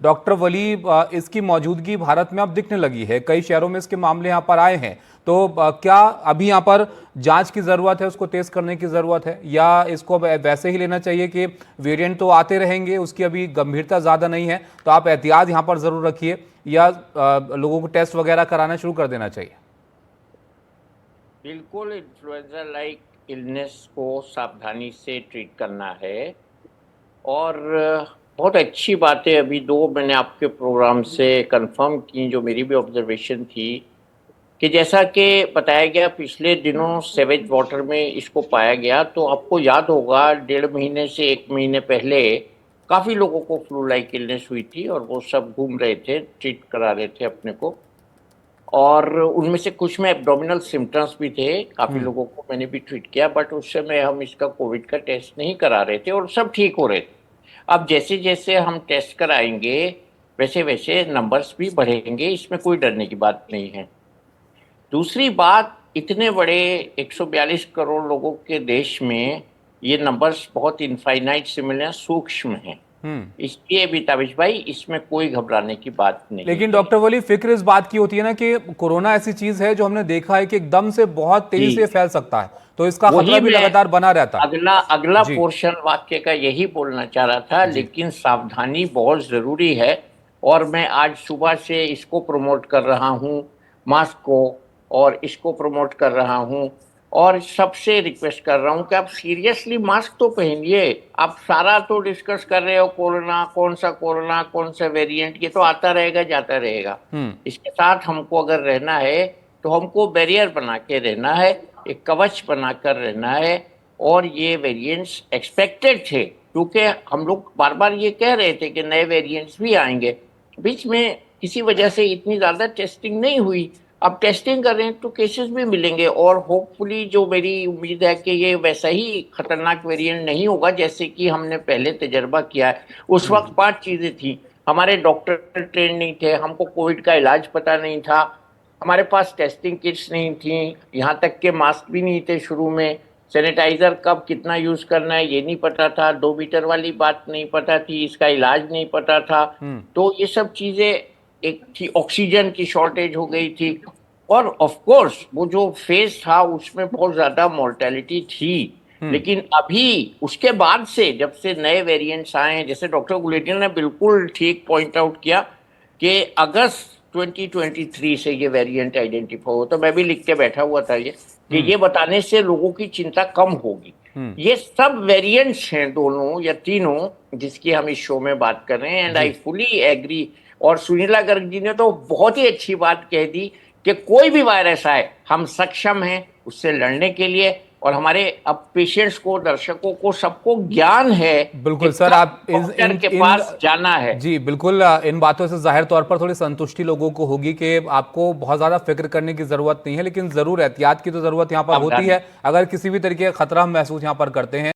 Doctor वली, इसकी मौजूदगी भारत में अब दिखने लगी है, कई शहरों में इसके मामले यहाँ पर आए हैं, तो क्या अभी यहाँ पर जांच की जरूरत है, उसको टेस्ट करने की जरूरत है, या इसको वैसे ही लेना चाहिए कि वेरिएंट तो आते रहेंगे, उसकी अभी गंभीरता ज्यादा नहीं है, तो आप एहतियात यहाँ पर जरूर रखिए, या लोगों को टेस्ट वगैरह कराना शुरू कर देना चाहिए? बिल्कुल, इन्फ्लुएंजा लाइक इलनेस को सावधानी से ट्रीट करना है। और बहुत अच्छी बात है, अभी दो मैंने आपके प्रोग्राम से कंफर्म की, जो मेरी भी ऑब्जर्वेशन थी, कि जैसा कि बताया गया पिछले दिनों सेवेज वाटर में इसको पाया गया। तो आपको याद होगा 1.5 महीने से 1 महीने पहले काफ़ी लोगों को फ्लू लाइक इलनेस हुई थी और वो सब घूम रहे थे, ट्रीट करा रहे थे अपने को। और उनमें से कुछ में एब्डोमिनल सिम्टम्स भी थे, काफ़ी लोगों को मैंने भी ट्रीट किया, बट उस समय हम इसका कोविड का टेस्ट नहीं करा रहे थे और सब ठीक हो रहे थे। अब जैसे जैसे हम टेस्ट कराएंगे वैसे वैसे नंबर्स भी बढ़ेंगे, इसमें कोई डरने की बात नहीं है। दूसरी बात, इतने बड़े 142 करोड़ लोगों के देश में ये नंबर्स बहुत इनफाइनाइट से मिले हैं, सूक्ष्म हैं। इसलिए भी ताबिश भाई, इसमें कोई घबराने की बात नहीं लेकिन है। डॉक्टर वली, फिक्र इस बात की होती है ना कि कोरोना ऐसी चीज है जो हमने देखा है कि एकदम से बहुत तेजी से फैल सकता है, तो इसका खतरा वही भी मैं लगातार बना रहता है। अगला अगला जी पोर्शन वाक्य का यही बोलना चाह रहा था, जी। लेकिन सावधानी बहुत जरूरी है। और मैं आज सुबह से इसको प्रमोट कर रहा हूँ, मास्क को, और इसको प्रमोट कर रहा हूँ, और सबसे रिक्वेस्ट कर रहा हूँ कि आप सीरियसली मास्क तो पहनिए। आप सारा तो डिस्कस कर रहे हो कोरोना कौन सा वेरिएंट, ये तो आता रहेगा जाता रहेगा। इसके साथ हमको अगर रहना है तो हमको बैरियर बना के रहना है, एक कवच बनाकर रहना है। और ये वेरिएंट्स एक्सपेक्टेड थे, क्योंकि हम लोग बार बार ये कह रहे थे कि नए वेरिएंट्स भी आएंगे। बीच में किसी वजह से इतनी ज़्यादा टेस्टिंग नहीं हुई। अब टेस्टिंग कर रहे हैं तो केसेस भी मिलेंगे, और होपफुली जो मेरी उम्मीद है कि ये वैसा ही खतरनाक वेरिएंट नहीं होगा जैसे कि हमने पहले तजर्बा किया है। उस वक्त 5 चीज़ें थी, हमारे डॉक्टर ट्रेन नहीं थे, हमको कोविड का इलाज पता नहीं था, हमारे पास टेस्टिंग किट्स नहीं थी, यहाँ तक के मास्क भी नहीं थे शुरू में, सैनिटाइजर कब कितना यूज करना है ये नहीं पता था, 2 मीटर वाली बात नहीं पता थी, इसका इलाज नहीं पता था। तो ये सब चीजें एक थी, ऑक्सीजन की शॉर्टेज हो गई थी, और ऑफ कोर्स वो जो फेज था उसमें बहुत ज्यादा मोर्टेलिटी थी। लेकिन अभी उसके बाद से, जब से नए वेरिएंट्स आए हैं, जैसे डॉक्टर गुलेरिया ने बिल्कुल ठीक पॉइंट आउट किया कि अगस्त 2023 से ये वेरिएंट आइडेंटिफाई हो, तो मैं भी लिख के बैठा हुआ था ये, कि ये बताने से लोगों की चिंता कम होगी। ये सब वेरिएंट्स हैं, दोनों या तीनों, जिसकी हम इस शो में बात कर रहे हैं, एंड आई फुली एग्री। और सुनीला गर्ग जी ने तो बहुत ही अच्छी बात कह दी कि कोई भी वायरस आए हम सक्षम हैं उससे लड़ने के लिए। और हमारे अब पेशेंट्स को, दर्शकों को, सबको ज्ञान है कि बिल्कुल सर, कब आप डॉक्टर के पास जाना है। जी बिल्कुल, इन बातों से जाहिर तौर पर थोड़ी संतुष्टि लोगों को होगी कि आपको बहुत ज्यादा फिक्र करने की जरूरत नहीं है, लेकिन जरूर एहतियात की तो जरूरत यहाँ पर होती सावधानी। है। अगर किसी भी तरीके का खतरा हम महसूस यहाँ पर करते हैं